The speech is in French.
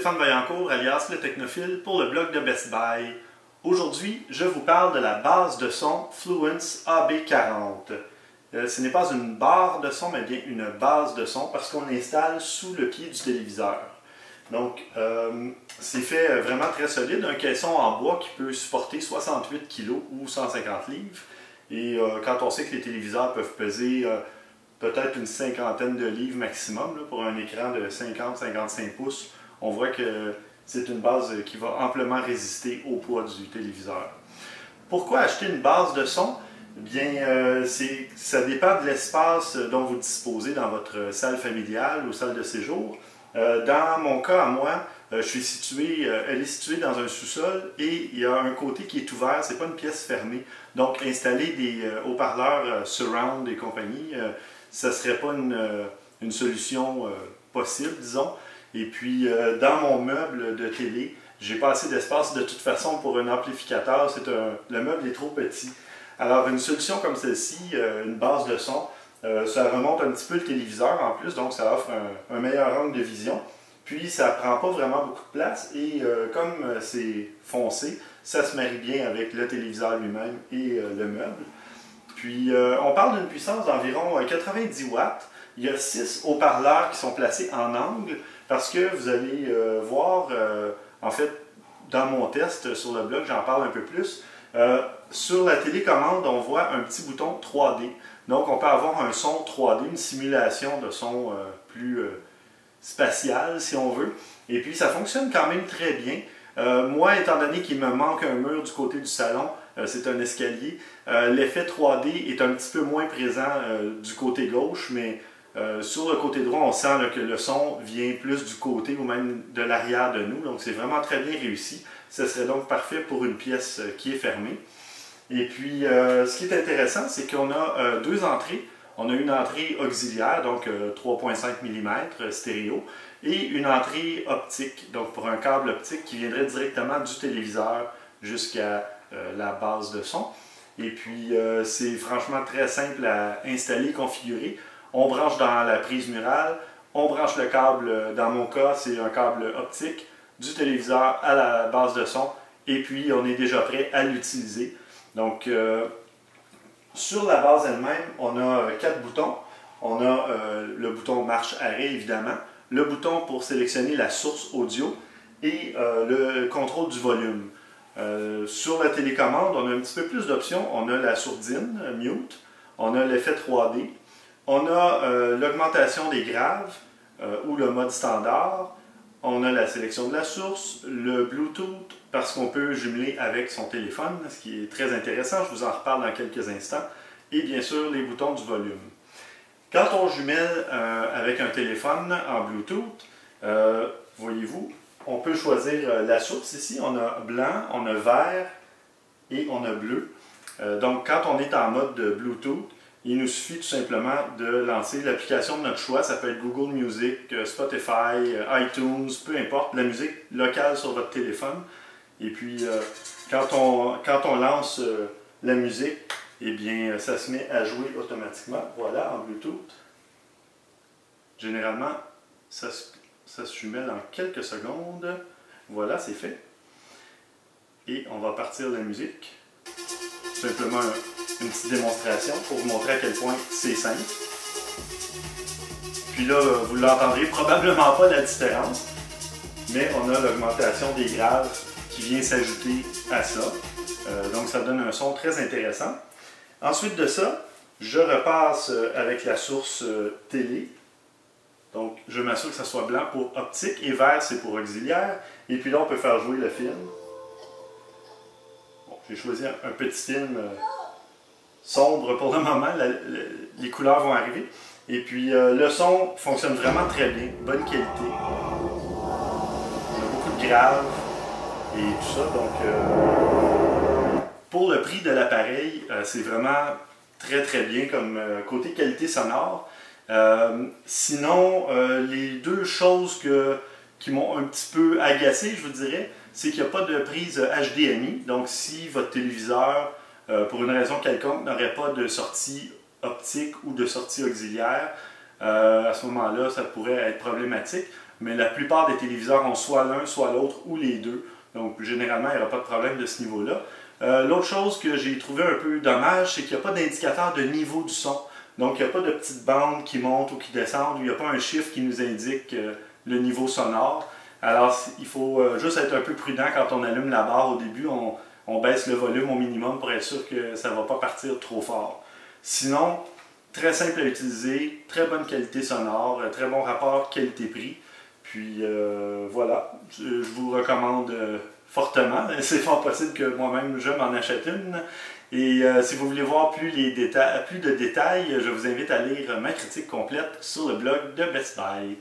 Stéphane Vaillancourt, alias Le Technophile, pour le blog de Best Buy. Aujourd'hui, je vous parle de la base de son Fluence AB40. Ce n'est pas une barre de son, mais bien une base de son, parce qu'on l'installe sous le pied du téléviseur. Donc, c'est fait vraiment très solide, un caisson en bois qui peut supporter 68 kg ou 150 livres. Et quand on sait que les téléviseurs peuvent peser peut-être une cinquantaine de livres maximum, là, pour un écran de 50-55 pouces, on voit que c'est une base qui va amplement résister au poids du téléviseur. Pourquoi acheter une base de son? Bien, ça dépend de l'espace dont vous disposez dans votre salle familiale ou salle de séjour. Dans mon cas, à moi, elle est située dans un sous-sol et il y a un côté qui est ouvert, c'est pas une pièce fermée. Donc, installer des haut-parleurs surround et compagnie, ça ne serait pas une solution possible, disons. Et puis, dans mon meuble de télé, j'ai pas assez d'espace de toute façon pour un amplificateur. Le meuble est trop petit. Alors, une solution comme celle-ci, une base de son, ça remonte un petit peu le téléviseur en plus, donc ça offre un meilleur angle de vision. Puis, ça ne prend pas vraiment beaucoup de place et comme c'est foncé, ça se marie bien avec le téléviseur lui-même et le meuble. Puis, on parle d'une puissance d'environ 90 watts. Il y a 6 haut-parleurs qui sont placés en angle parce que vous allez voir, en fait, dans mon test sur le blog, j'en parle un peu plus. Sur la télécommande, on voit un petit bouton 3D. Donc, on peut avoir un son 3D, une simulation de son plus spatial, si on veut. Et puis, ça fonctionne quand même très bien. Moi, étant donné qu'il me manque un mur du côté du salon, c'est un escalier, l'effet 3D est un petit peu moins présent du côté gauche, mais sur le côté droit, on sent là, que le son vient plus du côté ou même de l'arrière de nous. Donc, c'est vraiment très bien réussi. Ce serait donc parfait pour une pièce qui est fermée. Et puis, ce qui est intéressant, c'est qu'on a deux entrées. On a une entrée auxiliaire, donc 3,5 mm stéréo, et une entrée optique, donc pour un câble optique qui viendrait directement du téléviseur jusqu'à la base de son. Et puis, c'est franchement très simple à installer, configurer. On branche dans la prise murale, on branche le câble, dans mon cas, c'est un câble optique, du téléviseur à la base de son, et puis on est déjà prêt à l'utiliser. Donc, sur la base elle-même, on a 4 boutons. On a le bouton marche-arrêt, évidemment, le bouton pour sélectionner la source audio et le contrôle du volume. Sur la télécommande, on a un petit peu plus d'options. On a la sourdine, mute, on a l'effet 3D, on a l'augmentation des graves ou le mode standard, on a la sélection de la source, le Bluetooth, parce qu'on peut jumeler avec son téléphone, ce qui est très intéressant, je vous en reparle dans quelques instants, et bien sûr les boutons du volume. Quand on jumelle avec un téléphone en Bluetooth, voyez-vous, on peut choisir la source ici, on a blanc, on a vert et on a bleu. Donc quand on est en mode de Bluetooth, il nous suffit tout simplement de lancer l'application de notre choix. Ça peut être Google Music, Spotify, iTunes, peu importe, la musique locale sur votre téléphone. Et puis, quand on lance la musique, eh bien, ça se met à jouer automatiquement. Voilà, en Bluetooth. Généralement, ça se jumelle en quelques secondes. Voilà, c'est fait. Et on va partir la musique. Simplement une petite démonstration pour vous montrer à quel point c'est simple. Puis là, vous ne l'entendrez probablement pas la différence, mais on a l'augmentation des graves qui vient s'ajouter à ça. Donc ça donne un son très intéressant. Ensuite de ça, je repasse avec la source télé. Donc je m'assure que ça soit blanc pour optique et vert c'est pour auxiliaire. Et puis là, on peut faire jouer le film. Bon, j'ai choisi un petit film sombre pour le moment, les couleurs vont arriver. Et puis le son fonctionne vraiment très bien, bonne qualité. On a beaucoup de graves et tout ça, donc pour le prix de l'appareil, c'est vraiment très bien comme côté qualité sonore. Sinon, les deux choses qui m'ont un petit peu agacé, je vous dirais, c'est qu'il n'y a pas de prise HDMI. Donc si votre téléviseur pour une raison quelconque, n'aurait pas de sortie optique ou de sortie auxiliaire, à ce moment-là, ça pourrait être problématique. mais la plupart des téléviseurs ont soit l'un, soit l'autre, ou les deux. Donc généralement, il n'y aura pas de problème de ce niveau-là. L'autre chose que j'ai trouvé un peu dommage, c'est qu'il n'y a pas d'indicateur de niveau du son. Donc il n'y a pas de petite bande qui monte ou qui descend, il n'y a pas un chiffre qui nous indique le niveau sonore. Alors il faut juste être un peu prudent quand on allume la barre au début, on baisse le volume au minimum pour être sûr que ça ne va pas partir trop fort. Sinon, très simple à utiliser, très bonne qualité sonore, très bon rapport qualité-prix. Puis voilà, je vous recommande fortement. C'est fort possible que moi-même je m'en achète une. Et si vous voulez voir plus de détails, je vous invite à lire ma critique complète sur le blog de Best Buy.